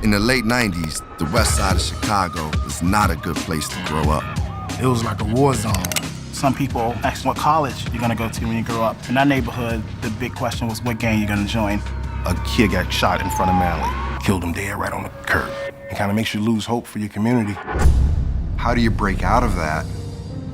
In the late 90s, the west side of Chicago was not a good place to grow up. It was like a war zone. Some people asked what college you're gonna go to when you grow up. In that neighborhood, the big question was what gang you're gonna join. A kid got shot in front of Mally, killed him dead right on the curb. It kind of makes you lose hope for your community. How do you break out of that?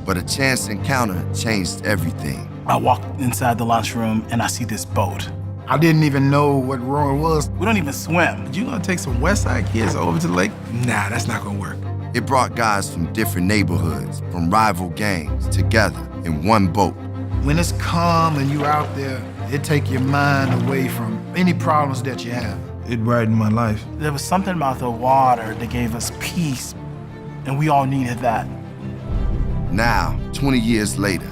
But a chance encounter changed everything. I walked inside the lunchroom and I see this boat. I didn't even know what rowing was. We don't even swim. You gonna take some West Side kids over to the lake? Nah, that's not gonna work. It brought guys from different neighborhoods, from rival gangs, together in one boat. When it's calm and you out there, it take your mind away from any problems that you have. It brightened my life. There was something about the water that gave us peace, and we all needed that. Now, 20 years later,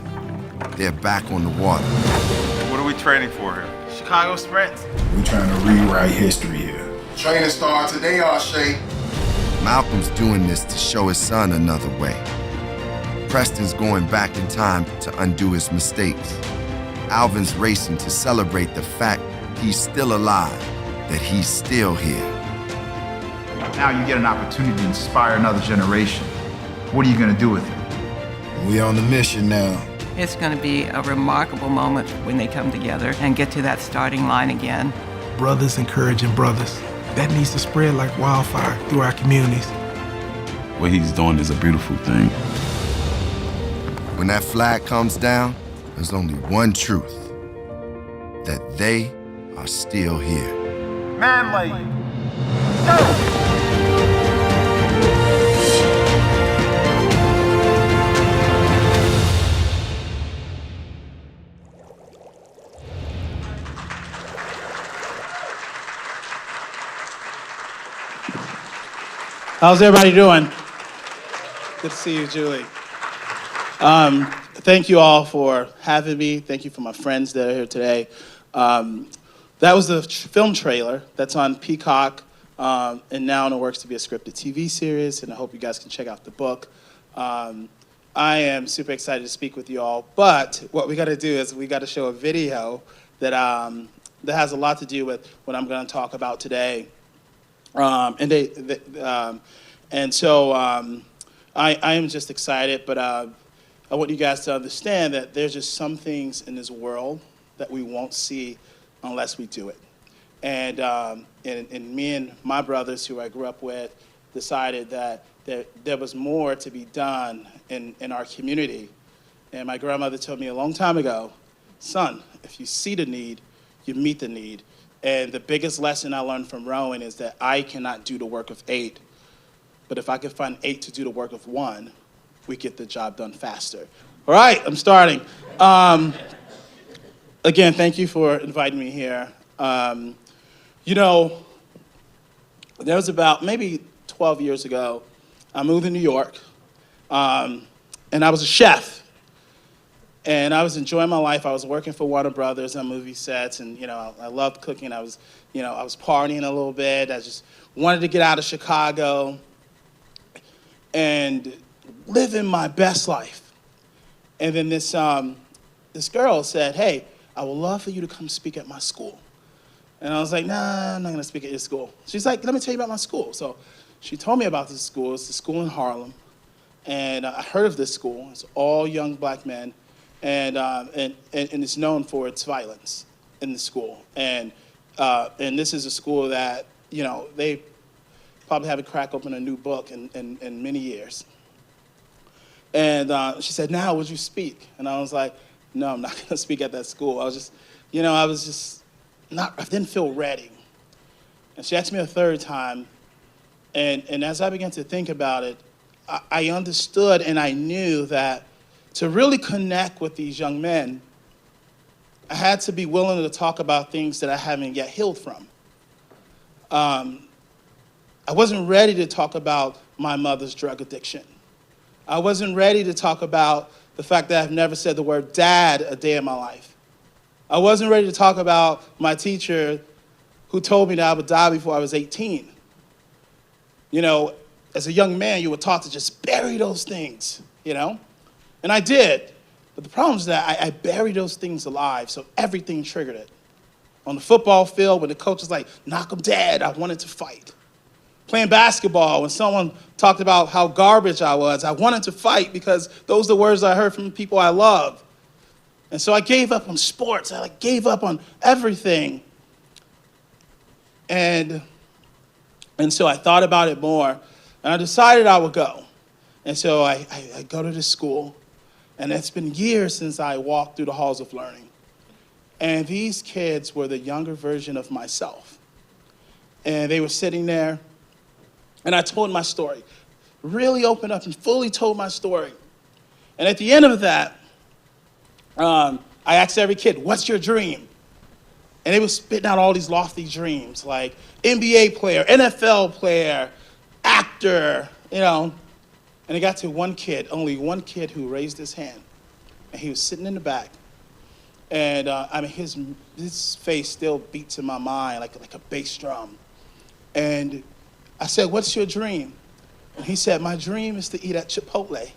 they're back on the water. What are we training for here? Chicago Sprint. We're trying to rewrite history here. Training starts today, Arshay. Malcolm's doing this to show his son another way. Preston's going back in time to undo his mistakes. Alvin's racing to celebrate the fact he's still alive, that he's still here. Now you get an opportunity to inspire another generation. What are you going to do with it? We on the mission now. It's going to be a remarkable moment when they come together and get to that starting line again. Brothers encouraging brothers. That needs to spread like wildfire through our communities. What he's doing is a beautiful thing. When that flag comes down, there's only one truth, that they are still here. Manly, go! How's everybody doing? Good to see you, Julie. Thank you all for having me. Thank you for my friends that are here today. That was the film trailer that's on Peacock and now in the works to be a scripted TV series, and I hope you guys can check out the book. I am super excited to speak with you all, but what we gotta do is we gotta show a video that has a lot to do with what I'm gonna talk about today. So I am just excited, but I want you guys to understand that there's just some things in this world that we won't see unless we do it. And me and my brothers who I grew up with decided that there was more to be done in our community. And my grandmother told me a long time ago, son, if you see the need, you meet the need. And the biggest lesson I learned from rowing is that I cannot do the work of 8, but if I can find 8 to do the work of 1, we get the job done faster. All right, I'm starting. Again, thank you for inviting me here. You know, there was about maybe 12 years ago, I moved to New York, and I was a chef. And I was enjoying my life. I was working for Warner Brothers on movie sets, and I loved cooking. I was partying a little bit. I just wanted to get out of Chicago and living my best life. And then this girl said, "Hey, I would love for you to come speak at my school." And I was like, "Nah, I'm not gonna speak at your school." She's like, "Let me tell you about my school." So she told me about this school. It's a school in Harlem, and I heard of this school. It's all young black men. And it's known for its violence in the school. And this is a school that, they probably haven't cracked open a new book in many years. And she said, "Now, would you speak?" And I was like, "No, I'm not gonna speak at that school." I didn't feel ready. And she asked me a third time, and as I began to think about it, I understood and I knew that to really connect with these young men, I had to be willing to talk about things that I haven't yet healed from. I wasn't ready to talk about my mother's drug addiction. I wasn't ready to talk about the fact that I've never said the word dad a day in my life. I wasn't ready to talk about my teacher who told me that I would die before I was 18. As a young man, you were taught to just bury those things, And I did, but the problem is that I buried those things alive, so everything triggered it. On the football field, when the coach was like, "Knock him dead," I wanted to fight. Playing basketball, when someone talked about how garbage I was, I wanted to fight because those are the words I heard from people I love. And so I gave up on sports. I gave up on everything. And so I thought about it more, and I decided I would go. And so I go to this school, and it's been years since I walked through the halls of learning. And these kids were the younger version of myself. And they were sitting there, and I told my story. Really opened up and fully told my story. And at the end of that, I asked every kid, what's your dream? And they were spitting out all these lofty dreams, like NBA player, NFL player, actor, And it got to one kid, only one kid who raised his hand. And he was sitting in the back. And his face still beats in my mind like a bass drum. And I said, what's your dream? And he said, my dream is to eat at Chipotle.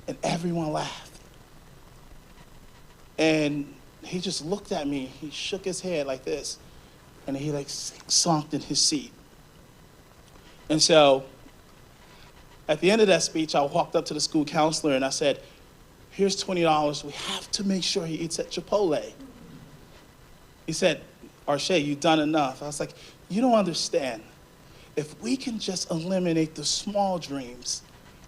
And everyone laughed. And he just looked at me. He shook his head like this. And he sunk in his seat. And so at the end of that speech, I walked up to the school counselor and I said, here's $20. We have to make sure he eats at Chipotle. He said, Arshay, you've done enough. I was like, you don't understand. If we can just eliminate the small dreams,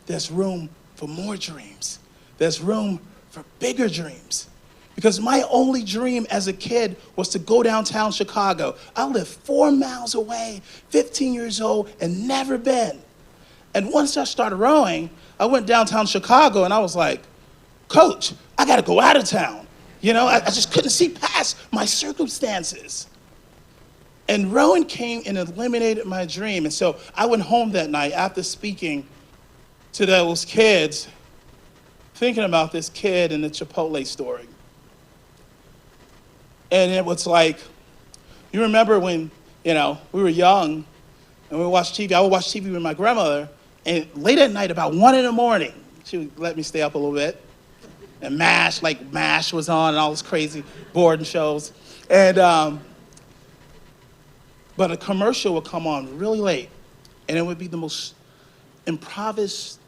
there's room for more dreams. There's room for bigger dreams. Because my only dream as a kid was to go downtown Chicago. I lived 4 miles away, 15 years old, and never been. And once I started rowing, I went downtown Chicago, and I was like, Coach, I got to go out of town. I just couldn't see past my circumstances. And rowing came and eliminated my dream. And so I went home that night after speaking to those kids, thinking about this kid and the Chipotle story. And it was like, you remember when, we were young and we watched TV. I would watch TV with my grandmother, and late at night, about 1 a.m, she would let me stay up a little bit. And MASH was on and all those crazy boredom shows. And, but a commercial would come on really late, and it would be the most impoverished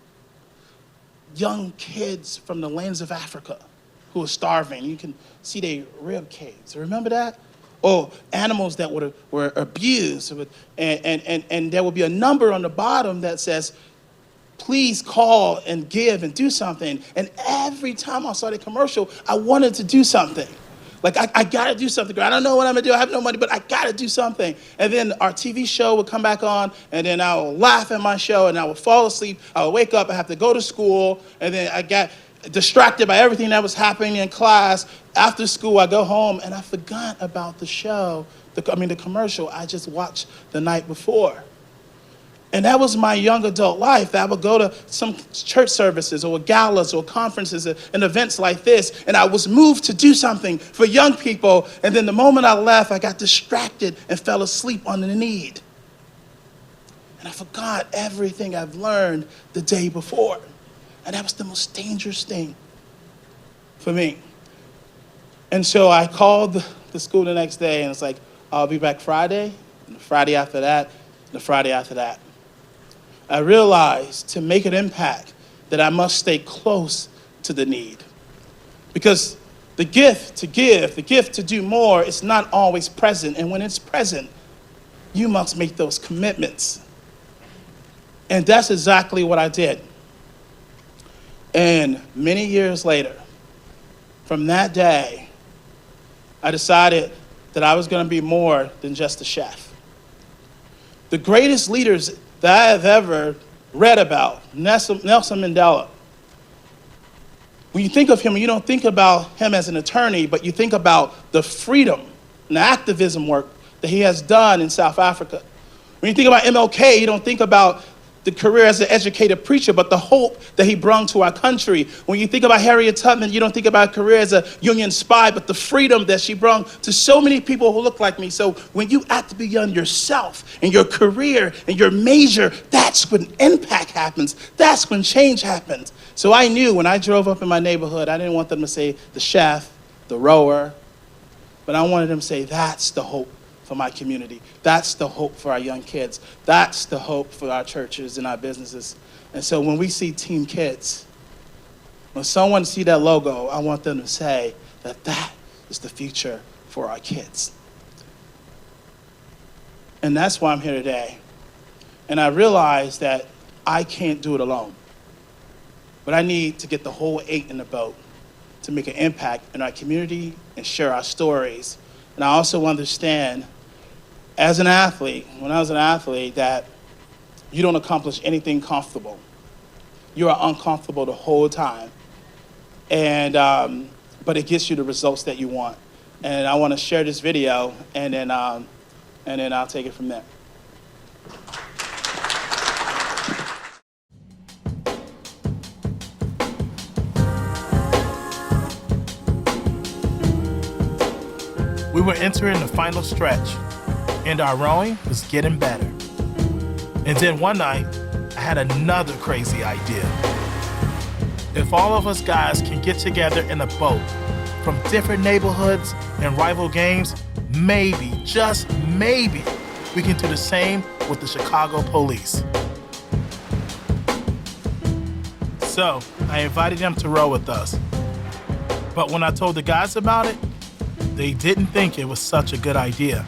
young kids from the lands of Africa who were starving. You can see their rib caves. Remember that? Or animals that were abused. And there would be a number on the bottom that says, please call and give and do something. And every time I saw the commercial, I wanted to do something. Like, I got to do something. I don't know what I'm going to do. I have no money, but I got to do something. And then our TV show would come back on, and then I would laugh at my show, and I would fall asleep. I would wake up. I have to go to school, and then I got distracted by everything that was happening in class. After school, I go home, and I forgot about the show, the commercial I just watched the night before. And that was my young adult life. I would go to some church services or galas or conferences and events like this, and I was moved to do something for young people. And then the moment I left, I got distracted and fell asleep on the need. And I forgot everything I've learned the day before. And that was the most dangerous thing for me. And so I called the school the next day, and it's like, I'll be back Friday, and the Friday after that, and the Friday after that. I realized to make an impact that I must stay close to the need. Because the gift to give, the gift to do more is not always present. And when it's present, you must make those commitments. And that's exactly what I did. And many years later, from that day, I decided that I was going to be more than just a chef. The greatest leaders that I have ever read about, Nelson Mandela. When you think of him, you don't think about him as an attorney, but you think about the freedom and the activism work that he has done in South Africa. When you think about MLK, you don't think about the career as an educated preacher, but the hope that he brought to our country. When you think about Harriet Tubman, you don't think about a career as a Union spy, but the freedom that she brought to so many people who look like me. So when you act beyond yourself and your career and your major, that's when impact happens. That's when change happens. So I knew when I drove up in my neighborhood, I didn't want them to say the chef, the rower, but I wanted them to say, that's the hope for my community. That's the hope for our young kids. That's the hope for our churches and our businesses. And so when we see Team Kids, when someone see that logo, I want them to say that that is the future for our kids. And that's why I'm here today. And I realize that I can't do it alone. But I need to get the whole 8 in the boat to make an impact in our community and share our stories. And I also understand, as an athlete, when I was an athlete, that you don't accomplish anything comfortable. You are uncomfortable the whole time. And, but it gets you the results that you want. And I want to share this video, and then I'll take it from there. We were entering the final stretch, and our rowing was getting better. And then one night, I had another crazy idea. If all of us guys can get together in a boat from different neighborhoods and rival games, maybe, just maybe, we can do the same with the Chicago police. So I invited them to row with us. But when I told the guys about it, they didn't think it was such a good idea.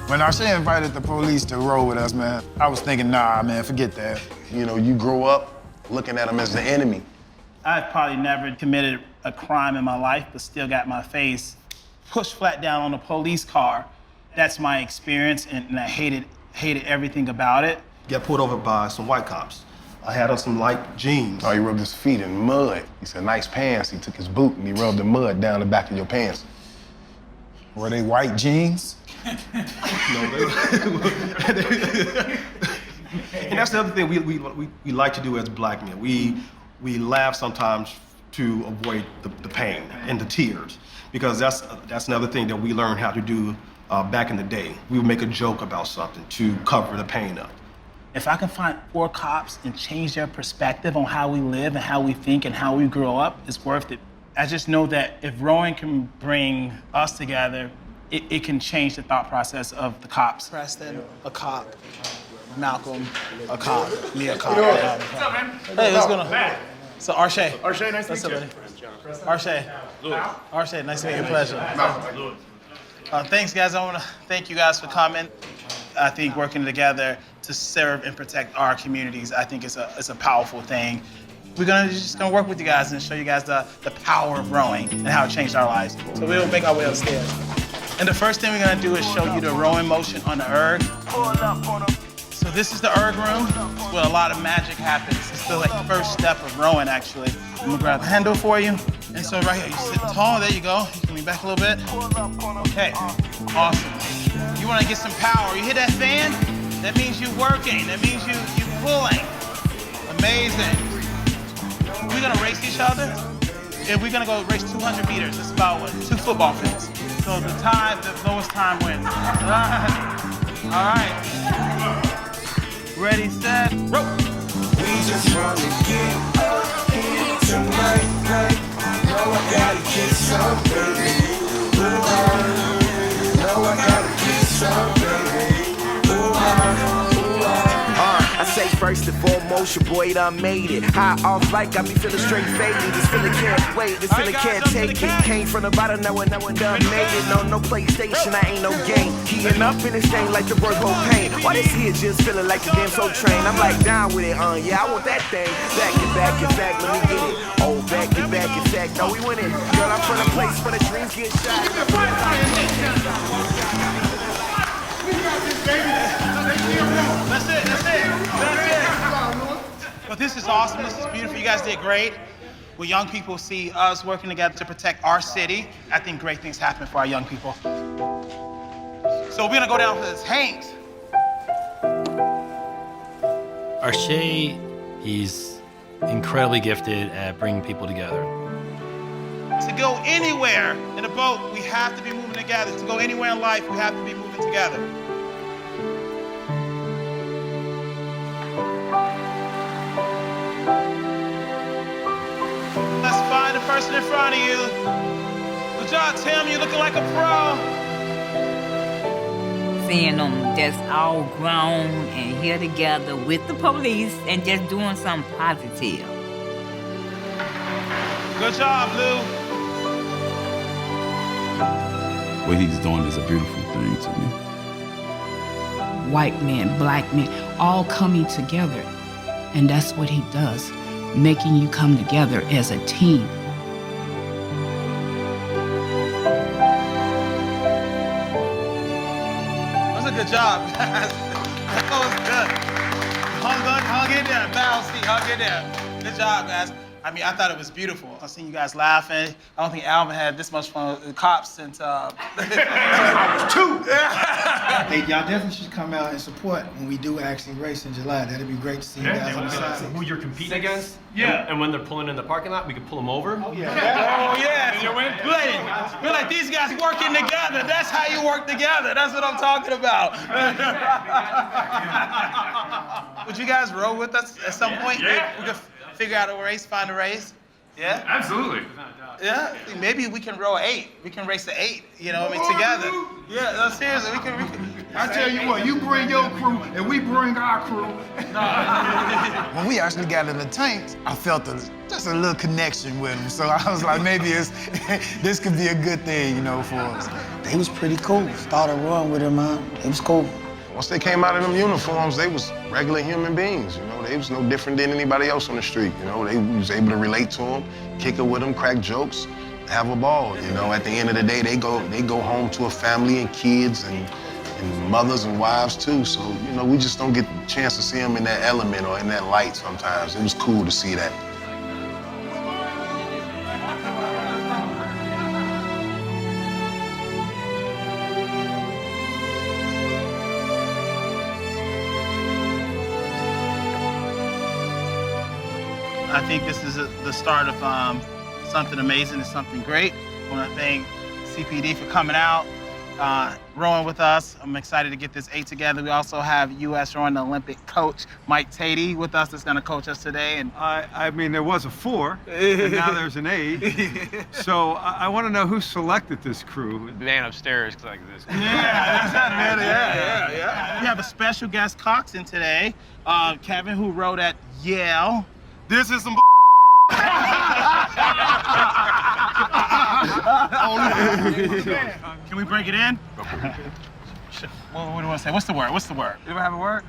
When Arshay invited the police to roll with us, man, I was thinking, nah, man, forget that. You know, you grow up looking at them as the enemy. I've probably never committed a crime in my life, but still got my face pushed flat down on a police car. That's my experience, and I hated everything about it. Got pulled over by some white cops. I had on some light jeans. Oh, he rubbed his feet in mud. He said, nice pants. He took his boot and he rubbed the mud down the back of your pants. Were they white jeans? No, and that's the other thing we like to do as black men. We laugh sometimes to avoid the pain and the tears, because that's another thing that we learned how to do back in the day. We would make a joke about something to cover the pain up. If I can find 4 cops and change their perspective on how we live and how we think and how we grow up, it's worth it. I just know that if rowing can bring us together, it can change the thought process of the cops. Preston, a cop. Malcolm, a cop. Me, a cop. What's up, man? Hey, what's going on? So Arshay. Arshay, nice to meet you. Arshay. Arshay, nice to meet you. Pleasure. Thanks, guys. I want to thank you guys for coming. I think working together to serve and protect our communities, I think it's a powerful thing. We're just gonna work with you guys and show you guys the power of rowing and how it changed our lives. So we'll make our way upstairs. And the first thing we're gonna do is show you the rowing motion on the erg. So this is the erg room where a lot of magic happens. It's the first step of rowing, actually. I'm gonna grab a handle for you. And so right here, you sit tall, there you go. You can lean back a little bit. Okay, awesome. You wanna get some power. You hear that fan? That means you're working. That means you're pulling. Amazing. We're gonna race each other. And we're gonna go race 200 meters. That's about 2 football fields. So the lowest time wins. All right. Ready, set, row. We just wanna get up here tonight, know I gotta get some, baby. Know I gotta get some, baby. I say first and foremost, your boy done made it. High off like got me feeling straight faded. This feeling can't wait, this feeling can't take it. Came from the bottom, now and done made it. No PlayStation, I ain't no game. Heating up in this thing like the word pain. Why this here just feeling like the damn Soul Train? I'm like down with it, yeah, I want that thing. Back and back and back, let me get it. Oh, back and back and back, no, we winning. Girl, I'm from the place where the dreams get shot. That's it. Well, this is awesome. This is beautiful. You guys did great. When young people see us working together to protect our city, I think great things happen for our young people. So we're gonna go down for this. Hanks. Arshay, he's incredibly gifted at bringing people together. To go anywhere in a boat, we have to be moving together. To go anywhere in life, we have to be moving together. Let's find the person in front of you. Good job, Tim. You're looking like a pro. seeing them just all grown and here together with the police and just doing something positive. Good job, Lou. What he's doing is a beautiful thing to me. White men, black men, all coming together. And that's what he does, making you come together as a team. That was a good job, guys. That was good. Hung in there, bow seat, hung in there. Good job, guys. I mean, I thought it was beautiful. I've seen you guys laughing. I don't think Alvin had this much fun with the cops since, I was 2. I think y'all definitely should come out and support when we do actually race in July. That'd be great to see you guys on the side. Who you're competing against? Yeah. And when they're pulling in the parking lot, we can pull them over. Oh, yeah. We're like, these guys working together. That's how you work together. That's what I'm talking about. Would you guys roll with us at some point? Yeah. We could figure out a race, find a race. Yeah? Absolutely. Yeah, maybe we can roll 8. We can race the 8, you know, I mean, together. Yeah, no, seriously, we can. I tell you what, you bring your crew and we bring our crew. When we actually got in the tanks, I felt just a little connection with them. So I was like, maybe this could be a good thing, you know, for us. They was pretty cool. Started running with them, man. It was cool. Once they came out of them uniforms, they was regular human beings, you know. They was no different than anybody else on the street, you know. They was able to relate to them, kick it with them, crack jokes, have a ball, you know. At the end of the day, they go home to a family and kids and mothers and wives too. So, you know, we just don't get the chance to see them in that element or in that light sometimes. It was cool to see that. I think this is the start of something amazing and something great. I want to thank CPD for coming out, rowing with us. I'm excited to get this 8 together. We also have U.S. rowing Olympic coach Mike Tatey with us that's going to coach us today. And I mean, there was a 4, and now there's an 8. So I want to know who selected this crew. The man upstairs like this. Yeah. We have a special guest coxswain today, Kevin, who rowed at Yale. This is some Can we break it in? What do you want to say? What's the word? You ever have a word?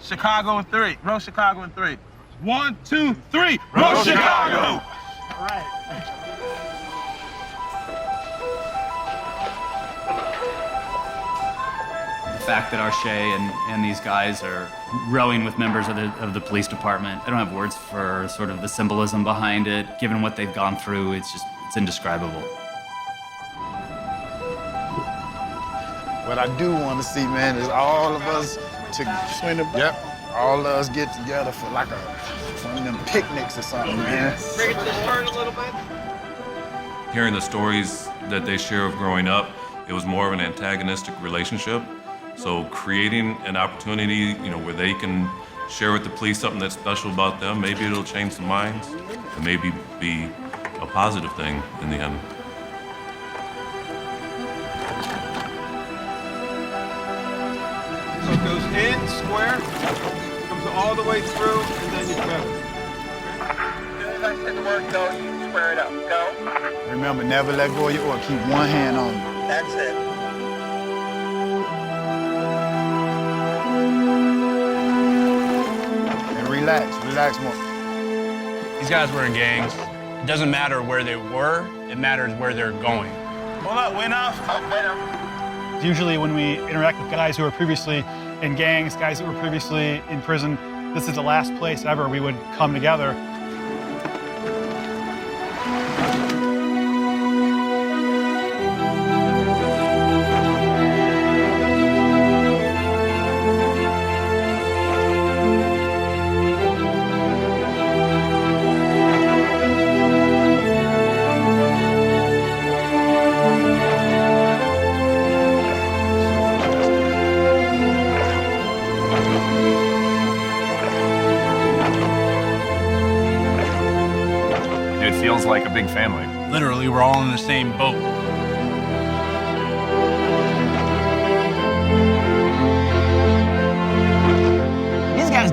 Chicago in 3. Row Chicago in 3. 1, 2, 3. Row Chicago! All right. The fact that Arshay and these guys are rowing with members of the police department, I don't have words for sort of the symbolism behind it. Given what they've gone through, it's indescribable. What I do want to see, man, is all of us to swing the boat. Yep. All of us get together for like one of them picnics or something, man. Bring it to the turn a little bit. Hearing the stories that they share of growing up, it was more of an antagonistic relationship. So creating an opportunity, you know, where they can share with the police something that's special about them, maybe it'll change some minds and maybe be a positive thing in the end. So it goes in, square, comes all the way through, and then you feather. As soon as I said the word go, you square it up. Go. Remember, never let go of your oar. Keep one hand on you. That's it. And relax more. These guys were in gangs. It doesn't matter where they were, it matters where they're going. Hold up, win up. Usually when we interact with guys who are previously in gangs, guys that were previously in prison, this is the last place ever we would come together. It feels like a big family. Literally, we're all in the same boat.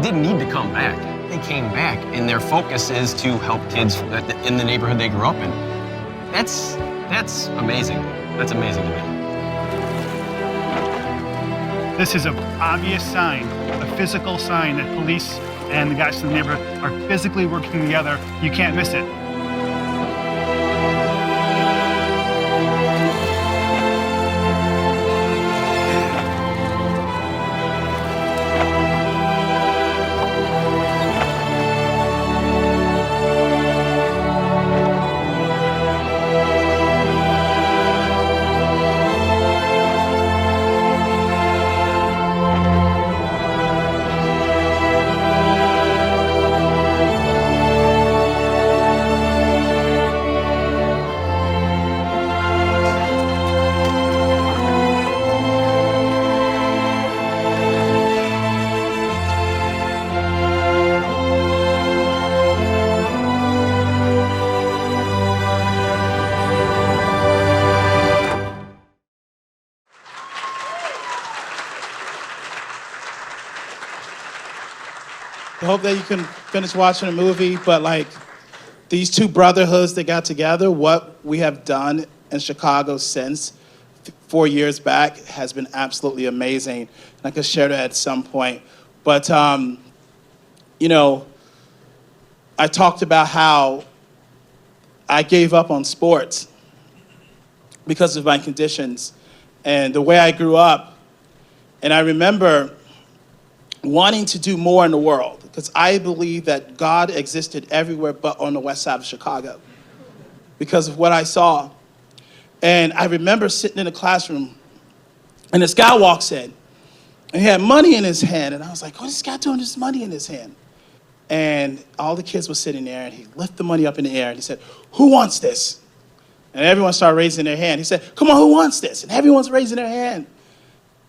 didn't need to come back. They came back, and their focus is to help kids in the neighborhood they grew up in. That's amazing. That's amazing to me. This is an obvious sign, a physical sign that police and the guys in the neighborhood are physically working together. You can't miss it. I hope that you can finish watching the movie, but like these two brotherhoods that got together, what we have done in Chicago since 4 years back has been absolutely amazing. And I could share that at some point. But, you know, I talked about how I gave up on sports because of my conditions and the way I grew up. And I remember wanting to do more in the world because I believe that God existed everywhere but on the west side of Chicago because of what I saw. And I remember sitting in a classroom and this guy walks in and he had money in his hand. And I was like, what is this guy doing with this money in his hand? And all the kids were sitting there and he lifted the money up in the air and he said, who wants this? And everyone started raising their hand. He said, come on, who wants this? And everyone's raising their hand.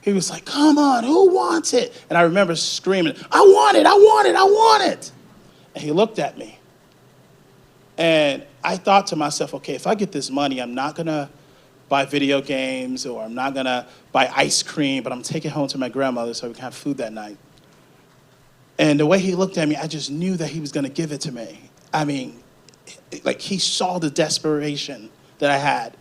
He was like, come on, who wants it? And I remember screaming, I want it, I want it, I want it. And he looked at me. And I thought to myself, okay, if I get this money, I'm not gonna buy video games or I'm not gonna buy ice cream, but I'm taking it home to my grandmother so we can have food that night. And the way he looked at me, I just knew that he was gonna give it to me. I mean, like he saw the desperation that I had.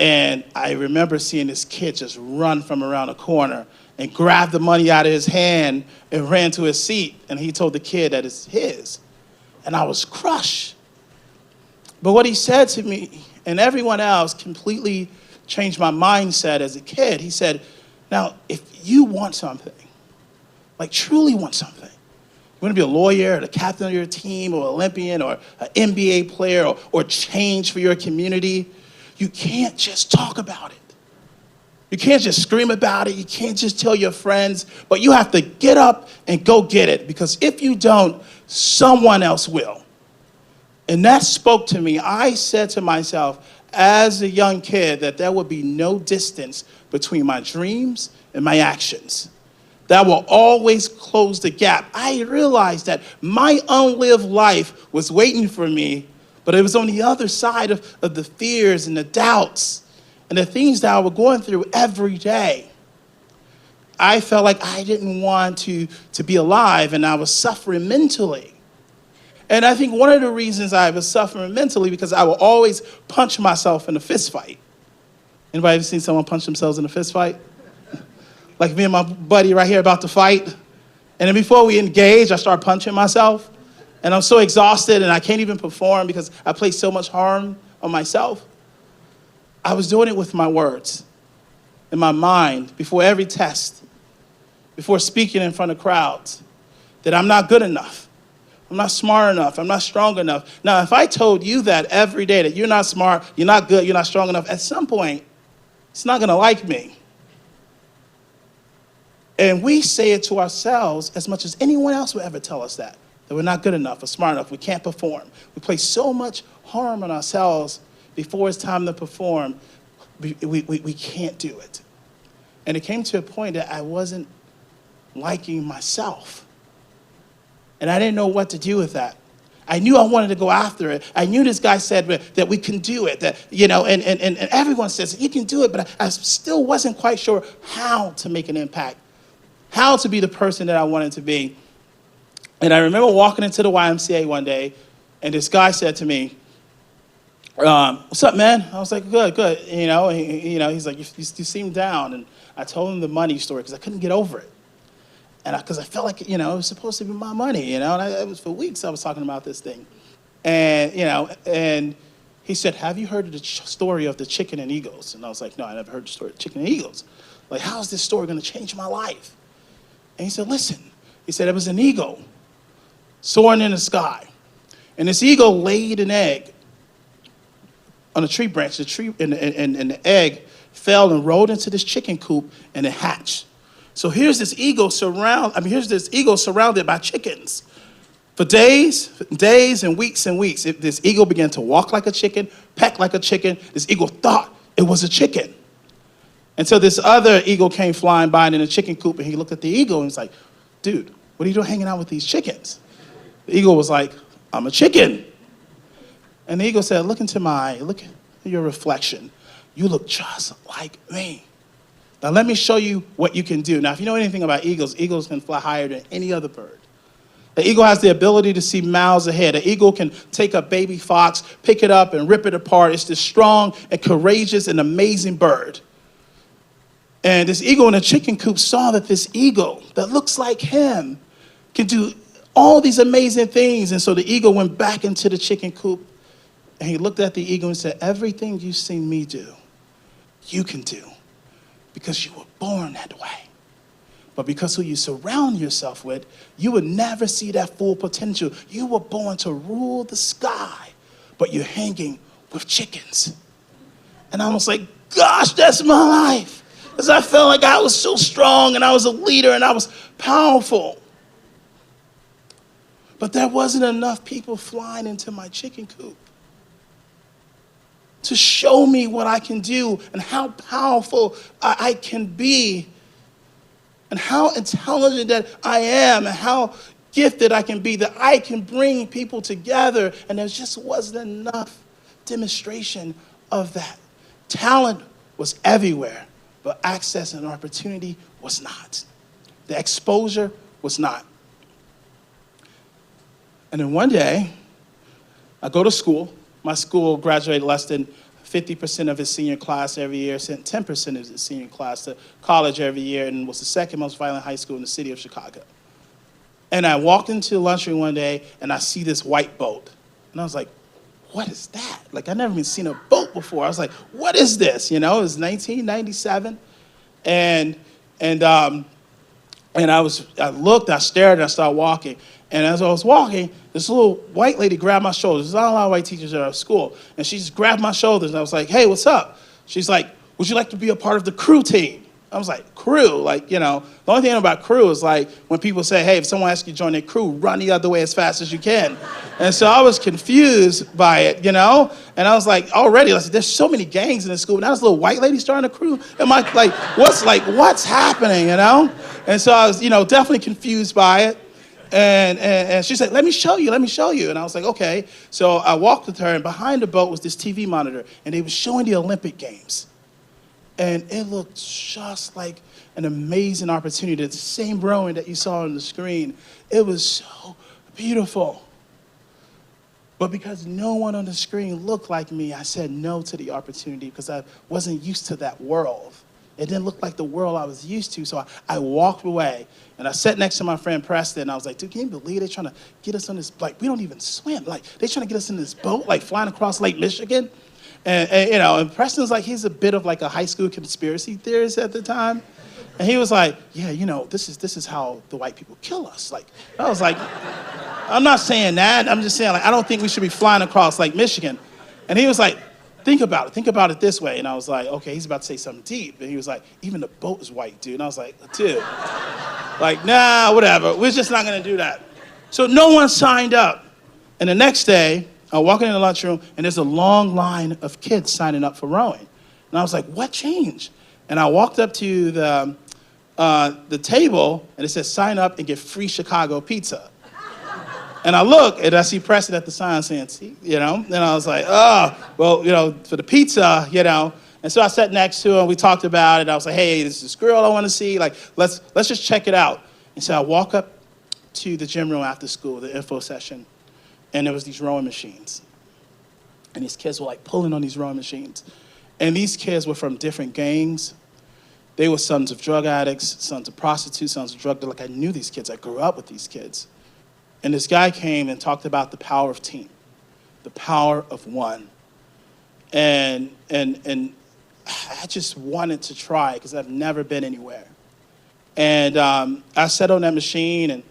And I remember seeing this kid just run from around a corner and grab the money out of his hand and ran to his seat. And he told the kid that it's his. And I was crushed. But what he said to me and everyone else completely changed my mindset as a kid. He said, now, if you want something, like truly want something, you want to be a lawyer or the captain of your team or Olympian or an NBA player or change for your community, you can't just talk about it. You can't just scream about it. You can't just tell your friends, but you have to get up and go get it because if you don't, someone else will. And that spoke to me. I said to myself as a young kid that there would be no distance between my dreams and my actions. That will always close the gap. I realized that my unlived life was waiting for me, but it was on the other side of the fears and the doubts and the things that I was going through every day. I felt like I didn't want to be alive and I was suffering mentally. And I think one of the reasons I was suffering mentally because I would always punch myself in a fist fight. Anybody ever seen someone punch themselves in a fist fight? Like me and my buddy right here about to fight. And then before we engage, I start punching myself. And I'm so exhausted and I can't even perform because I place so much harm on myself. I was doing it with my words, in my mind, before every test, before speaking in front of crowds, that I'm not good enough. I'm not smart enough. I'm not strong enough. Now, if I told you that every day, that you're not smart, you're not good, you're not strong enough, at some point, it's not gonna like me. And we say it to ourselves as much as anyone else would ever tell us that we're not good enough or smart enough, we can't perform. We place so much harm on ourselves before it's time to perform, we can't do it. And it came to a point that I wasn't liking myself. And I didn't know what to do with that. I knew I wanted to go after it. I knew this guy said that we can do it, that, you know, and everyone says you can do it, but I still wasn't quite sure how to make an impact. how to be the person that I wanted to be. And I remember walking into the YMCA one day, and this guy said to me, what's up, man? I was like, good, good. You know, he's like, you seem down. And I told him the money story because I couldn't get over it. And because I felt like, it was supposed to be my money, and it was for weeks I was talking about this thing. And, and he said, have you heard of the story of the chicken and eagles? And I was like, no, I never heard the story of chicken and eagles. Like, how is this story going to change my life? And he said, listen. He said, it was an eagle soaring in the sky. And this eagle laid an egg on a tree branch. The tree and the egg fell and rolled into this chicken coop, and it hatched. So here's this eagle surrounded by chickens. For days and weeks, this eagle began to walk like a chicken, peck like a chicken. This eagle thought it was a chicken. Until this other eagle came flying by in a chicken coop, and he looked at the eagle and was like, dude, what are you doing hanging out with these chickens? The eagle was like, I'm a chicken. And the eagle said, look at your reflection. You look just like me. Now let me show you what you can do. Now, if you know anything about eagles, eagles can fly higher than any other bird. The eagle has the ability to see miles ahead. The eagle can take a baby fox, pick it up, and rip it apart. It's this strong and courageous and amazing bird. And this eagle in a chicken coop saw that this eagle that looks like him can do all these amazing things. And so the eagle went back into the chicken coop, and he looked at the eagle and said, everything you've seen me do, you can do, because you were born that way. But because who you surround yourself with, you would never see that full potential. You were born to rule the sky, but you're hanging with chickens. And I was like, gosh, that's my life. Because I felt like I was so strong, and I was a leader, and I was powerful. But there wasn't enough people flying into my chicken coop to show me what I can do and how powerful I can be and how intelligent that I am and how gifted I can be, that I can bring people together. And there just wasn't enough demonstration of that. Talent was everywhere, but access and opportunity was not. The exposure was not. And then one day, I go to school. My school graduated less than 50% of its senior class every year, sent 10% of its senior class to college every year, and was the second most violent high school in the city of Chicago. And I walked into the lunchroom one day, and I see this white boat. And I was like, what is that? Like, I've never even seen a boat before. I was like, what is this? It was 1997. And I looked, I stared, and I started walking. And as I was walking, this little white lady grabbed my shoulders. There's not a lot of white teachers at our school. And she just grabbed my shoulders, and I was like, hey, what's up? She's like, would you like to be a part of the crew team? I was like, crew? Like, the only thing about crew is like when people say, hey, if someone asks you to join their crew, run the other way as fast as you can. And so I was confused by it, And I was like, already, there's so many gangs in the school. Now this little white lady starting a crew. Am I what's happening, And so I was, definitely confused by it. And she said, let me show you. And I was like, okay. So I walked with her, and behind the boat was this TV monitor, and they were showing the Olympic Games. And it looked just like an amazing opportunity. The same rowing that you saw on the screen. It was so beautiful. But because no one on the screen looked like me, I said no to the opportunity because I wasn't used to that world. It didn't look like the world I was used to. So I walked away, and I sat next to my friend Preston, and I was like, dude, can you believe they're trying to get us on this, we don't even swim. They're trying to get us in this boat, flying across Lake Michigan. And Preston's like, he's a bit of a high school conspiracy theorist at the time. And he was like, yeah, this is how the white people kill us. I was like, I'm not saying that. I'm just saying, I don't think we should be flying across Lake Michigan. And he was like, think about it this way. And I was like, okay, he's about to say something deep. And he was like, even the boat is white, dude. And I was like, dude, nah, whatever. We're just not gonna do that. So no one signed up. And the next day, I walk in the lunchroom, and there's a long line of kids signing up for rowing. And I was like, what changed? And I walked up to the table, and it says, sign up and get free Chicago pizza. And I look, and I see Preston at the sign saying, see, And I was like, oh, well, for the pizza, And so I sat next to him, we talked about it. I was like, hey, this is this girl I want to see. Like, let's just check it out. And so I walk up to the gym room after school, the info session, and there was these rowing machines. And these kids were like pulling on these rowing machines. And these kids were from different gangs. They were sons of drug addicts, sons of prostitutes, sons of drug dealers. Like, I knew these kids. I grew up with these kids. And this guy came and talked about the power of team, the power of one. And I just wanted to try because I've never been anywhere. And I sat on that machine,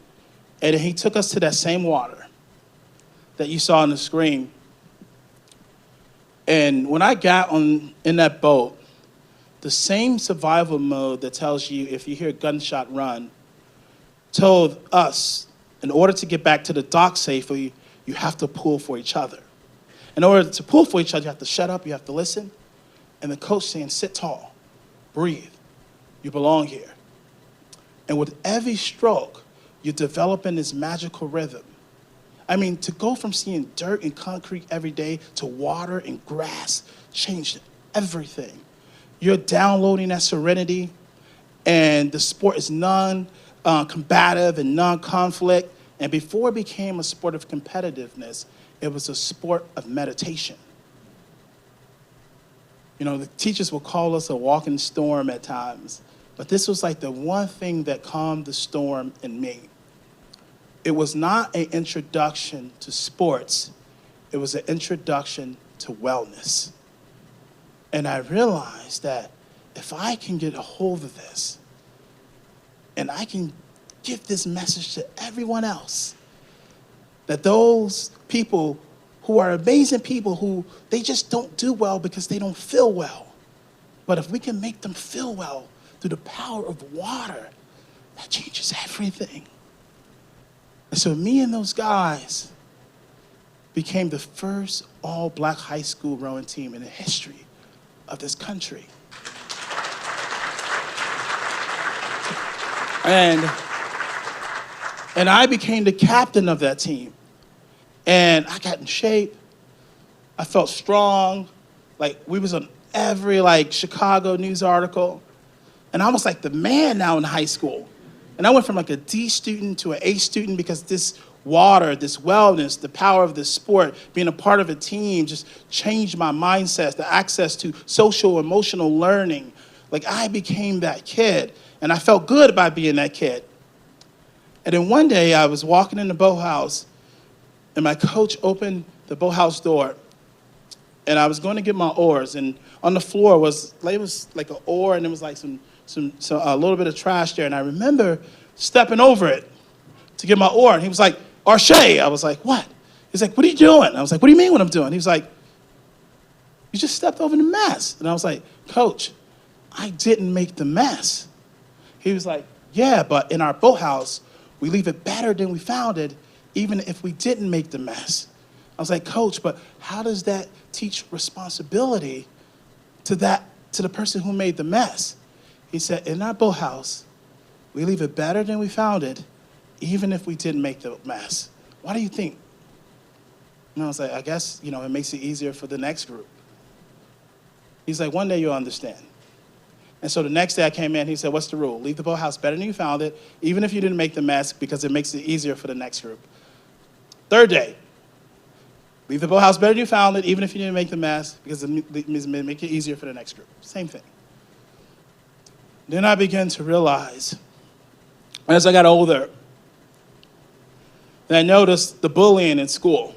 and he took us to that same water that you saw on the screen. And when I got in that boat, the same survival mode that tells you if you hear a gunshot run told us in order to get back to the dock safely, you have to pull for each other. In order to pull for each other, you have to shut up, you have to listen. And the coach saying, sit tall, breathe, you belong here. And with every stroke, you're developing this magical rhythm. I mean, to go from seeing dirt and concrete every day to water and grass changed everything. You're downloading that serenity, and the sport is non-combative and non-conflict. And before it became a sport of competitiveness, it was a sport of meditation. You know, the teachers will call us a walking storm at times, but this was like the one thing that calmed the storm in me. It was not an introduction to sports, it was an introduction to wellness. And I realized that if I can get a hold of this, and I can give this message to everyone else, that those people who are amazing people who they just don't do well because they don't feel well. But if we can make them feel well through the power of water, that changes everything. And so me and those guys became the first all-black high school rowing team in the history of this country. And I became the captain of that team. And I got in shape. I felt strong. Like, we was on every, Chicago news article. And I was like the man now in high school. And I went from like a D student to an A student because this water, this wellness, the power of this sport, being a part of a team just changed my mindset, the access to social, emotional learning. Like, I became that kid. And I felt good about being that kid. And then one day I was walking in the boathouse, and my coach opened the boathouse door, and I was going to get my oars, and on the floor was like an oar, and there was like a little bit of trash there, and I remember stepping over it to get my oar, and he was like, Arshay. I was like, what? He's like, what are you doing? I was like, what do you mean what I'm doing? He was like, you just stepped over the mess. And I was like, Coach, I didn't make the mess. He was like, yeah, but in our boathouse, we leave it better than we found it, even if we didn't make the mess. I was like, Coach, but how does that teach responsibility to the person who made the mess? He said, in our boathouse, we leave it better than we found it, even if we didn't make the mess. Why do you think? And I was like, I guess, it makes it easier for the next group. He's like, one day you'll understand. And so the next day I came in, he said, what's the rule? Leave the boathouse better than you found it, even if you didn't make the mess, because it makes it easier for the next group. Third day, leave the boathouse better than you found it, even if you didn't make the mess, because it makes it easier for the next group. Same thing. Then I began to realize, as I got older, that I noticed the bullying in school.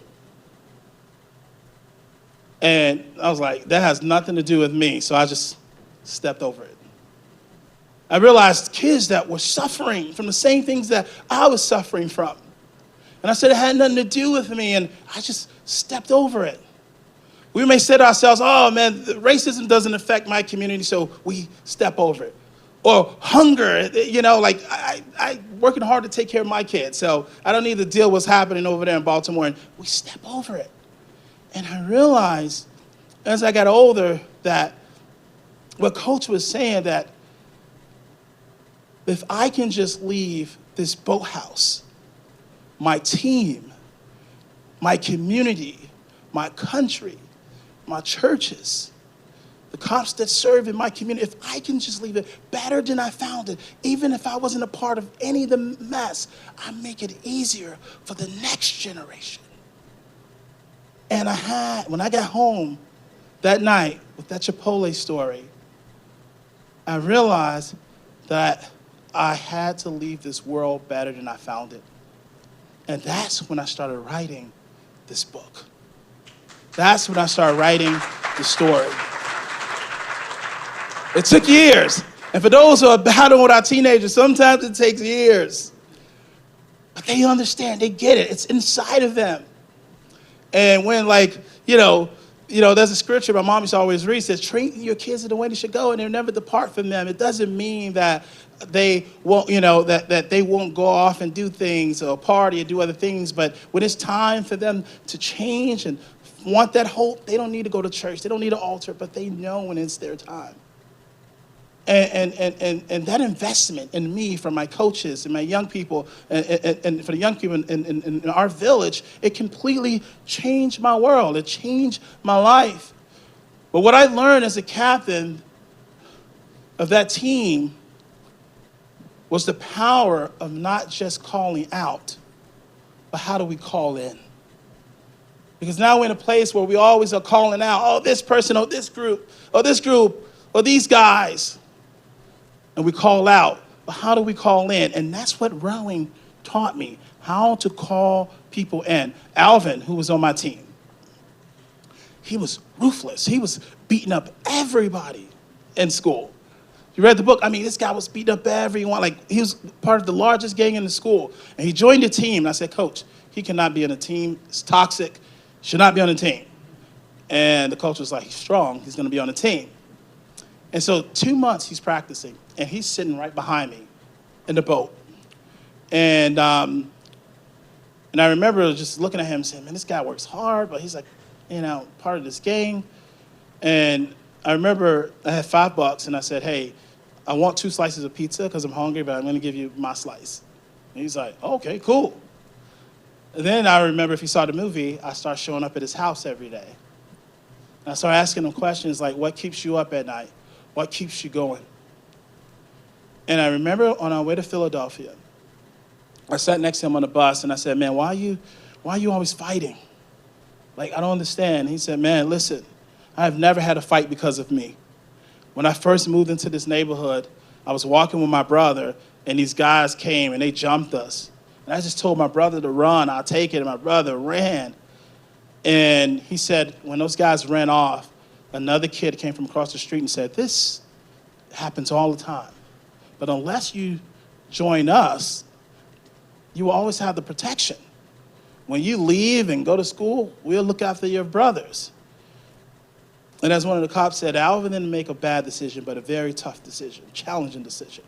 And I was like, that has nothing to do with me, so I just stepped over it. I realized kids that were suffering from the same things that I was suffering from. And I said it had nothing to do with me, and I just stepped over it. We may say to ourselves, oh man, racism doesn't affect my community, so we step over it. Or hunger, I working hard to take care of my kids, so I don't need to deal with what's happening over there in Baltimore, and we step over it. And I realized as I got older that what Coach was saying, that if I can just leave this boathouse, my team, my community, my country, my churches, the cops that serve in my community, if I can just leave it better than I found it, even if I wasn't a part of any of the mess, I make it easier for the next generation. And when I got home that night with that Chipotle story, I realized that I had to leave this world better than I found it. And that's when I started writing this book. That's when I started writing the story. It took years. And for those who are battling with our teenagers, sometimes it takes years. But they understand, they get it. It's inside of them. And when there's a scripture my mom used to always read, says, train your kids in the way they should go and they'll never depart from them. It doesn't mean that they won't, that they won't go off and do things or party or do other things. But when it's time for them to change and want that hope, they don't need to go to church. They don't need an altar, but they know when it's their time. And that investment in me from my coaches and my young people and for the young people in our village, it completely changed my world. It changed my life. But what I learned as a captain of that team was the power of not just calling out, but how do we call in? Because now we're in a place where we always are calling out, oh, this person, or this group, or these guys. And we call out, but how do we call in? And that's what rowing taught me, how to call people in. Alvin, who was on my team, he was ruthless. He was beating up everybody in school. You read the book? I mean, this guy was beating up everyone. Like, he was part of the largest gang in the school. And he joined the team. And I said, Coach, he cannot be on a team. It's toxic. Should not be on the team. And the coach was like, he's strong. He's going to be on the team. And so 2 months he's practicing. And he's sitting right behind me in the boat. And I remember just looking at him and saying, man, this guy works hard, but he's like, part of this gang. And I remember I had $5 and I said, hey, I want 2 slices of pizza because I'm hungry, but I'm going to give you my slice. And he's like, okay, cool. And then I remember if he saw the movie, I started showing up at his house every day. And I started asking him questions like, what keeps you up at night? What keeps you going? And I remember on our way to Philadelphia, I sat next to him on the bus and I said, man, why are you always fighting? Like, I don't understand. He said, man, listen, I've never had a fight because of me. When I first moved into this neighborhood, I was walking with my brother and these guys came and they jumped us. And I just told my brother to run, I'll take it, and my brother ran. And he said, when those guys ran off, another kid came from across the street and said, this happens all the time. But unless you join us, you will always have the protection. When you leave and go to school, we'll look after your brothers. And as one of the cops said, Alvin didn't make a bad decision, but a very tough decision, challenging decision.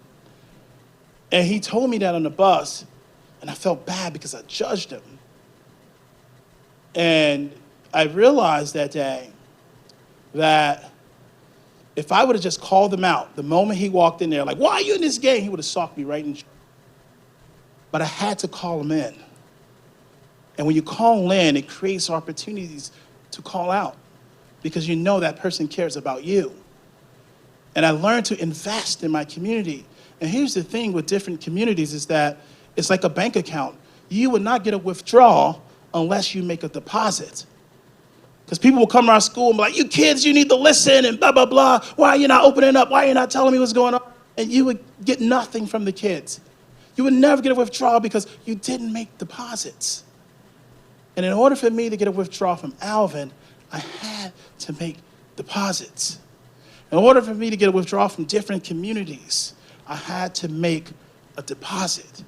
And he told me that on the bus, and I felt bad because I judged him. And I realized that day that if I would have just called him out the moment he walked in there, like, why are you in this gang? He would have socked me right in. But I had to call him in. And when you call in, it creates opportunities to call out because you know that person cares about you. And I learned to invest in my community. And here's the thing with different communities is that it's like a bank account. You would not get a withdrawal unless you make a deposit. Because people will come to our school and be like, you kids, you need to listen and blah, blah, blah. Why are you not opening up? Why are you not telling me what's going on? And you would get nothing from the kids. You would never get a withdrawal because you didn't make deposits. And in order for me to get a withdrawal from Alvin, I had to make deposits. In order for me to get a withdrawal from different communities, I had to make a deposit.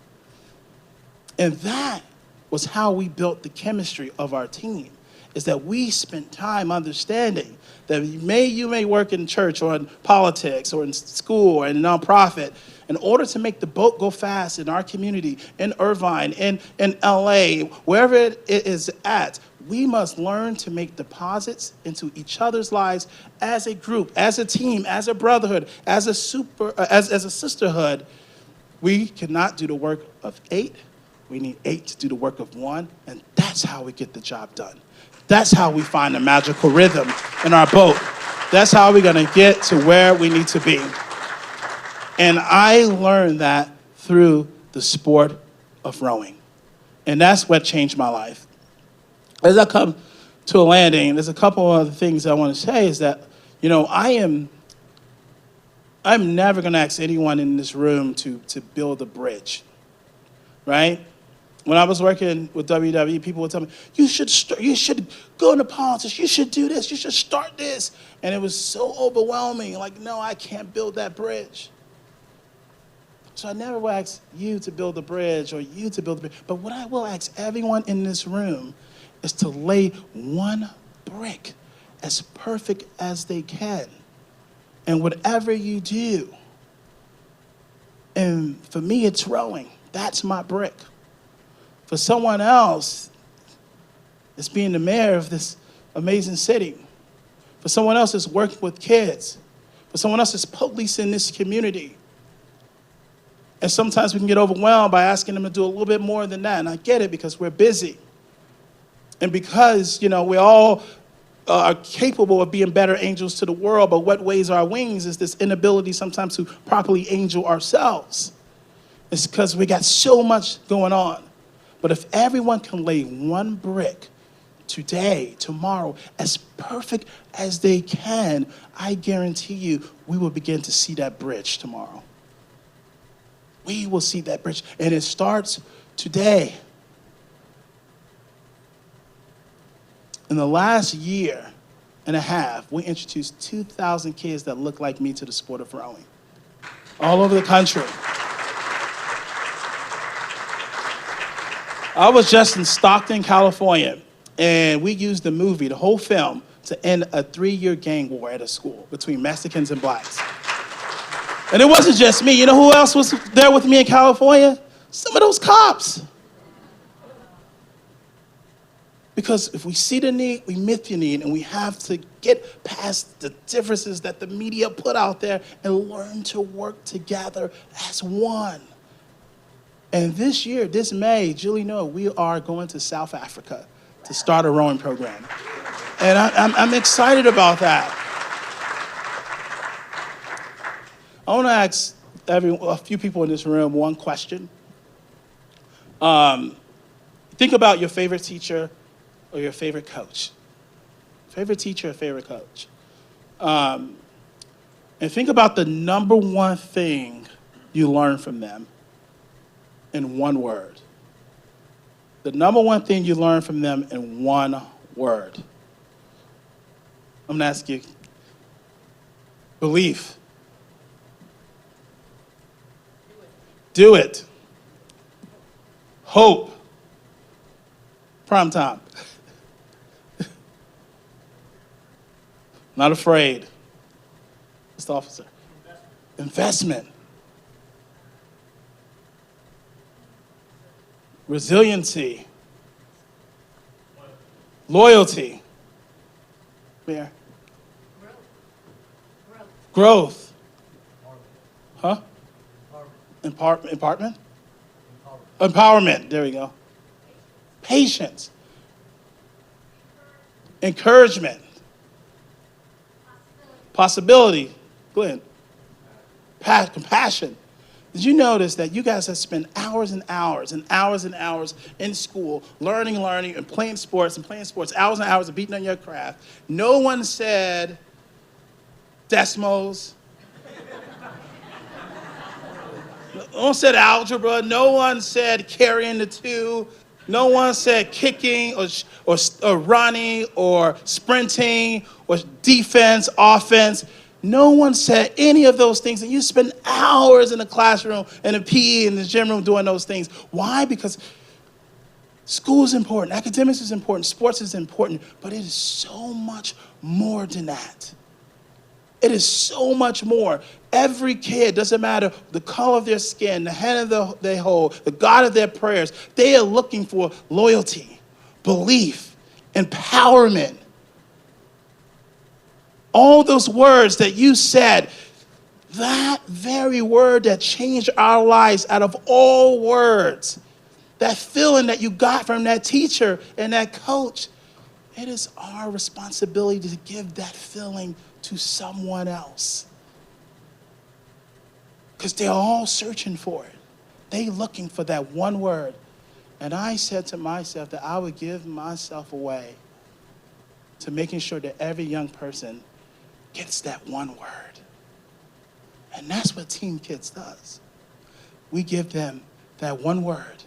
And that was how we built the chemistry of our team, is that we spent time understanding that you may work in church or in politics or in school or in a nonprofit. In order to make the boat go fast in our community, in Irvine, in LA, wherever it is at, we must learn to make deposits into each other's lives as a group, as a team, as a brotherhood, as a sisterhood. We cannot do the work of 8. We need 8 to do the work of 1, and that's how we get the job done. That's how we find the magical rhythm in our boat. That's how we're gonna get to where we need to be. And I learned that through the sport of rowing. And that's what changed my life. As I come to a landing, there's a couple of other things I want to say is that, I'm never gonna ask anyone in this room to build a bridge, right? When I was working with WWE, people would tell me, you should go into politics, you should do this, you should start this. And it was so overwhelming, like, no, I can't build that bridge. So I never will ask you to build a bridge or you to build a bridge. But what I will ask everyone in this room is to lay one brick as perfect as they can. And whatever you do, and for me, it's rowing. That's my brick. For someone else, it's being the mayor of this amazing city. For someone else, it's working with kids. For someone else, it's policing this community. And sometimes we can get overwhelmed by asking them to do a little bit more than that. And I get it because we're busy. And because, we all are capable of being better angels to the world, but what weighs our wings is this inability sometimes to properly angel ourselves. It's because we got so much going on. But if everyone can lay one brick today, tomorrow, as perfect as they can, I guarantee you we will begin to see that bridge tomorrow. We will see that bridge, and it starts today. In the last year and a half, we introduced 2,000 kids that look like me to the sport of rowing, all over the country. I was just in Stockton, California, and we used the movie, the whole film, to end a 3-year gang war at a school between Mexicans and blacks. And it wasn't just me. You know who else was there with me in California? Some of those cops. Because if we see the need, we meet the need, and we have to get past the differences that the media put out there and learn to work together as one. And this year, this May, Julie knows, we are going to South Africa to start a rowing program. And I'm excited about that. I want to ask a few people in this room one question. Think about your favorite teacher or your favorite coach. Favorite teacher or favorite coach. And think about the number one thing you learn from them in one word. The number one thing you learn from them in one word. I'm gonna ask you, belief. Do it. Hope. Prime time. Not afraid. Mr. Officer. Investment. Resiliency. Loyalty. Mayor. Growth. Huh? Empowerment? Empowerment. There we go. Patience. Encouragement. Possibility. Glenn. Compassion. Did you notice that you guys have spent hours and hours and hours and hours in school learning, and playing sports, hours and hours of beating on your craft? No one said decimals. No one said algebra. No one said carrying the two. No one said kicking or running or sprinting or defense, offense. No one said any of those things, and you spend hours in the classroom and in PE in the gym room doing those things. Why? Because school is important, academics is important, sports is important, but it is so much more than that. It is so much more. Every kid, doesn't matter the color of their skin, the hand they hold, the God of their prayers, they are looking for loyalty, belief, empowerment. All those words that you said, that very word that changed our lives out of all words, that feeling that you got from that teacher and that coach, it is our responsibility to give that feeling to someone else. Because they're all searching for it. They looking for that one word. And I said to myself that I would give myself away to making sure that every young person gets that one word. And that's what Team Kids does. We give them that one word.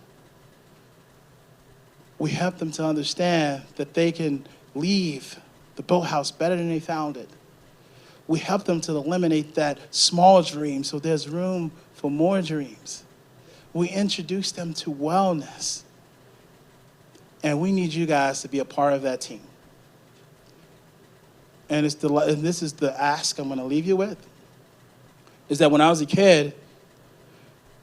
We help them to understand that they can leave the boathouse better than they found it. We help them to eliminate that small dream so there's room for more dreams. We introduce them to wellness. And we need you guys to be a part of that team. And this is the ask I'm going to leave you with, is that when I was a kid,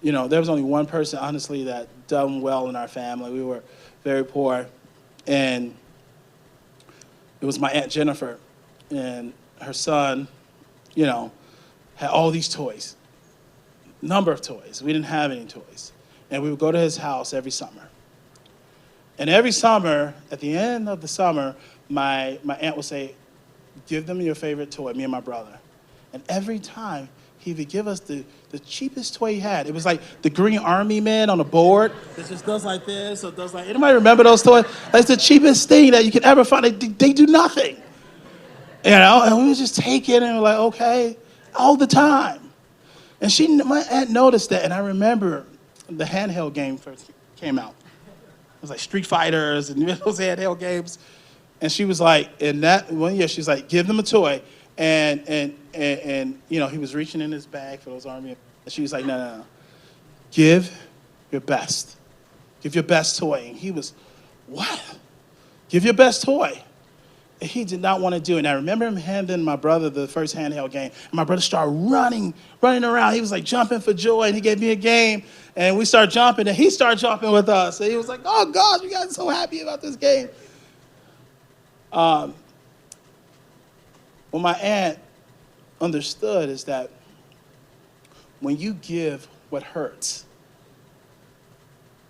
you know, there was only one person, honestly, that done well in our family. We were very poor. And it was my Aunt Jennifer. And her son, you know, had all these toys, number of toys. We didn't have any toys. And we would go to his house every summer. And every summer, at the end of the summer, my aunt would say, give them your favorite toy, me and my brother. And every time, he would give us the cheapest toy he had. It was like the Green Army Man on a board that just does like this or does like, anybody remember those toys? That's the cheapest thing that you could ever find. They do nothing. You know, and we would just take it and we're like, okay, all the time. And my aunt noticed that, and I remember the handheld game first came out. It was like Street Fighters and those handheld games. And she was like, in that one year, she's like, give them a toy. And you know, he was reaching in his bag for those army. And she was like, no. Give your best. Give your best toy. And he was, what? Give your best toy. And he did not want to do it. And I remember him handing my brother the first handheld game. And my brother started running around. He was like jumping for joy. And he gave me a game. And we started jumping. And he started jumping with us. And he was like, oh, gosh, you guys are so happy about this game. What my aunt understood is that when you give what hurts,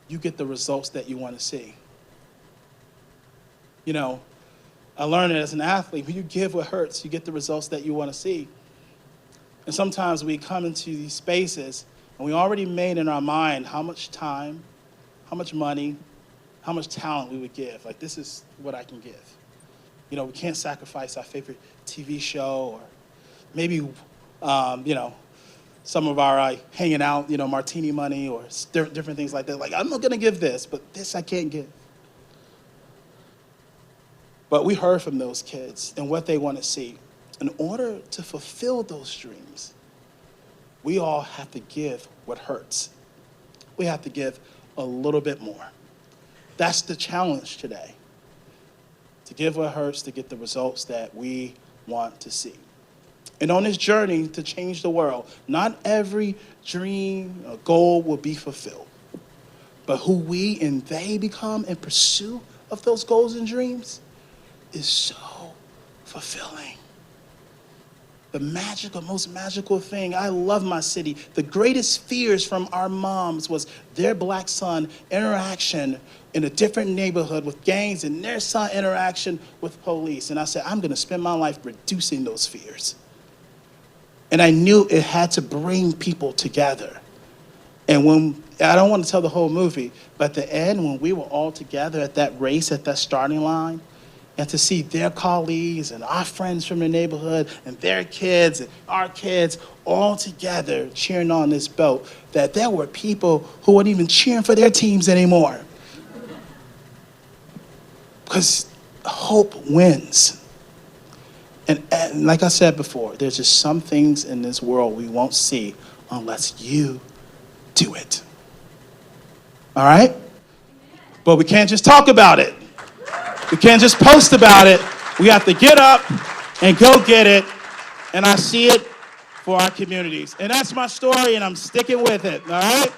you get the results that you want to see. You know, I learned it as an athlete. When you give what hurts, you get the results that you want to see. And sometimes we come into these spaces and we already made in our mind how much time, how much money, how much talent we would give. Like, this is what I can give. You know, we can't sacrifice our favorite TV show or maybe, you know, some of our hanging out, you know, martini money or different things like that. Like, I'm not going to give this, but this I can't give. But we heard from those kids and what they want to see. In order to fulfill those dreams, we all have to give what hurts. We have to give a little bit more. That's the challenge today. To give what hurts to get the results that we want to see. And on this journey to change the world, not every dream or goal will be fulfilled. But who we and they become in pursuit of those goals and dreams is so fulfilling. The most magical thing. I love my city. The greatest fears from our moms was their black son interaction in a different neighborhood with gangs and their son interaction with police. And I said, I'm going to spend my life reducing those fears. And I knew it had to bring people together. And I don't want to tell the whole movie, but at the end, when we were all together at that race, at that starting line, and to see their colleagues and our friends from the neighborhood and their kids and our kids all together cheering on this boat, that there were people who weren't even cheering for their teams anymore. Because hope wins. And like I said before, there's just some things in this world we won't see unless you do it. All right? But we can't just talk about it. We can't just post about it. We have to get up and go get it. And I see it for our communities. And that's my story, and I'm sticking with it, all right?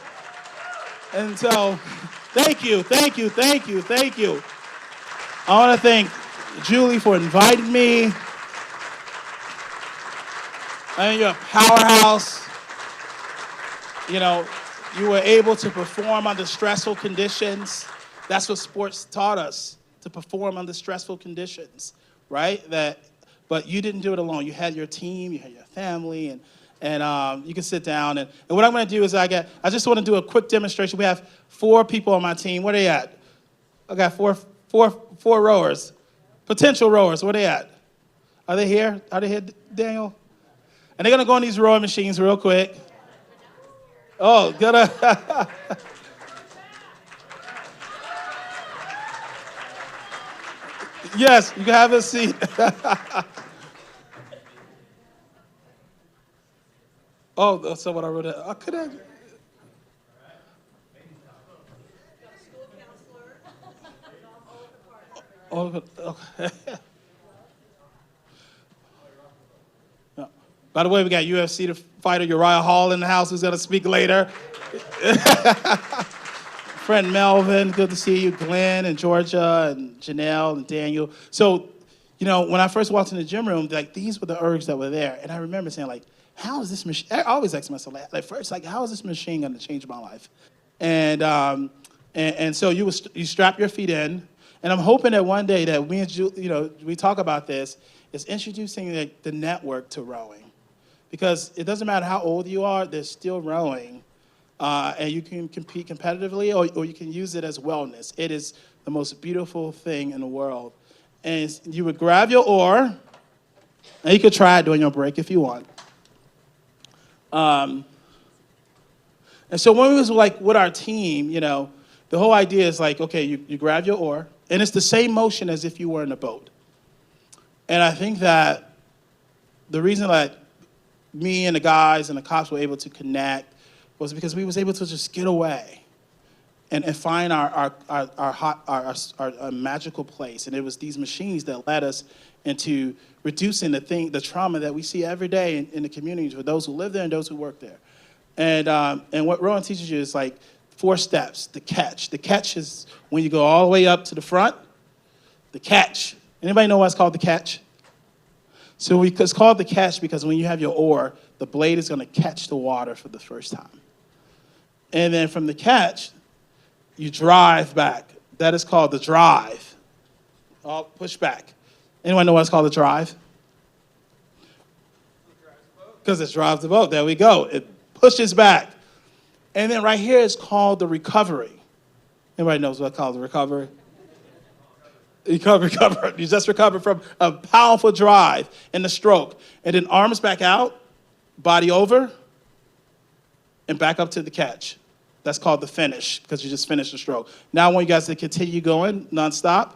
And so, thank you. I want to thank Julie for inviting me. I mean, you're a powerhouse. You know, you were able to perform under stressful conditions. That's what sports taught us, to perform under stressful conditions, right? But you didn't do it alone. You had your team, you had your family, and you can sit down. And what I'm going to do is I just want to do a quick demonstration. We have 4 people on my team. Where they at? I got four rowers, potential rowers. Where they at? Are they here? Are they here, Daniel? And they're going to go on these rowing machines real quick. Oh, good. Yes, you can have a seat. Oh, that's what I wrote down. I could have. Oh, okay. Yeah. By the way, we got UFC fighter Uriah Hall in the house who's going to speak later. Friend Melvin, good to see you. Glenn and Georgia and Janelle and Daniel. So, when I first walked in the gym room, like these were the ergs that were there. And I remember saying, like, how is this machine? I always ask myself, like first, like, how is this machine going to change my life? And so you strap your feet in. And I'm hoping that one day that we talk about this, is introducing the network to rowing. Because it doesn't matter how old you are, there's still rowing. And you can compete competitively or you can use it as wellness. It is the most beautiful thing in the world. And you would grab your oar, and you could try it during your break if you want. And so when we was like with our team, the whole idea is like, okay, you grab your oar, and it's the same motion as if you were in a boat. And I think that the reason that me and the guys and the cops were able to connect was because we was able to just get away and find our magical place. And it was these machines that led us into reducing the trauma that we see every day in the communities for those who live there and those who work there. And what rowing teaches you is like 4 steps. The catch. The catch is when you go all the way up to the front. The catch. Anybody know why it's called the catch? So it's called the catch because when you have your oar, the blade is going to catch the water for the first time. And then from the catch, you drive back. That is called the drive. Oh, push back. Anyone know why it's called the drive? Because it drives the boat. There we go. It pushes back. And then right here is called the recovery. Anybody knows what it's called the recovery? You just recover from a powerful drive and the stroke. And then arms back out, body over, and back up to the catch. That's called the finish, because you just finished the stroke. Now I want you guys to continue going nonstop.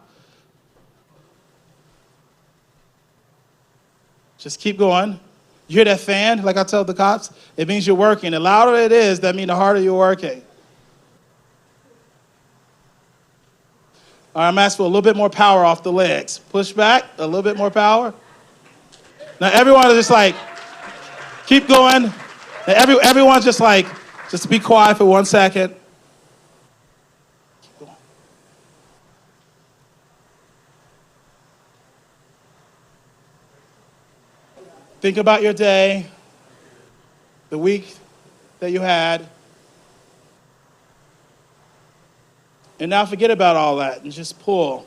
Just keep going. You hear that fan, like I tell the cops? It means you're working. The louder it is, that means the harder you're working. All right, I'm asking for a little bit more power off the legs. Push back, a little bit more power. Now everyone is just like, keep going. Now everyone's just like, just be quiet for 1 second. Keep going. Think about your day, the week that you had. And now forget about all that and just pull.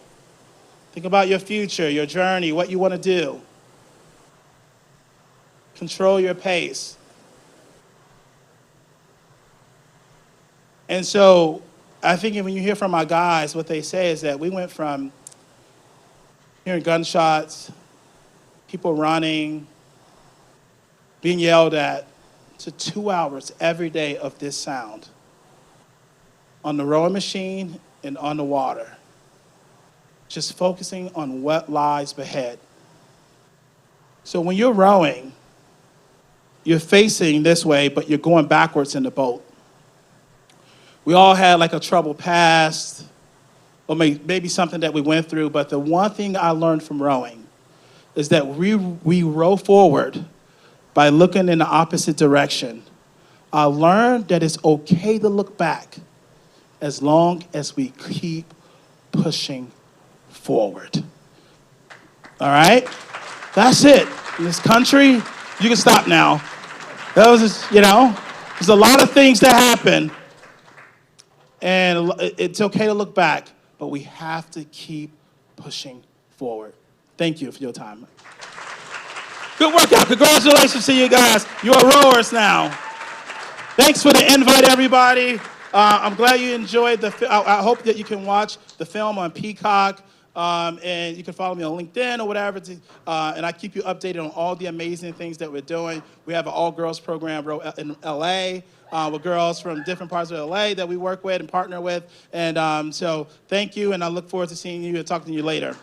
Think about your future, your journey, what you want to do. Control your pace. And so I think when you hear from our guys, what they say is that we went from hearing gunshots, people running, being yelled at, to 2 hours every day of this sound on the rowing machine and on the water, just focusing on what lies ahead. So when you're rowing, you're facing this way, but you're going backwards in the boat. We all had like a troubled past, or maybe something that we went through, but the one thing I learned from rowing is that we row forward by looking in the opposite direction. I learned that it's okay to look back as long as we keep pushing forward. All right? That's it. In this country, you can stop now. That was just, there's a lot of things that happen, and it's okay to look back, but we have to keep pushing forward. Thank you for your time. Good workout. Congratulations to you guys. You are rowers now. Thanks for the invite, everybody. I'm glad you enjoyed the film. I hope that you can watch the film on Peacock. And you can follow me on LinkedIn or whatever. And I keep you updated on all the amazing things that we're doing. We have an all-girls program in LA with girls from different parts of LA that we work with and partner with. And so thank you, and I look forward to seeing you and talking to you later.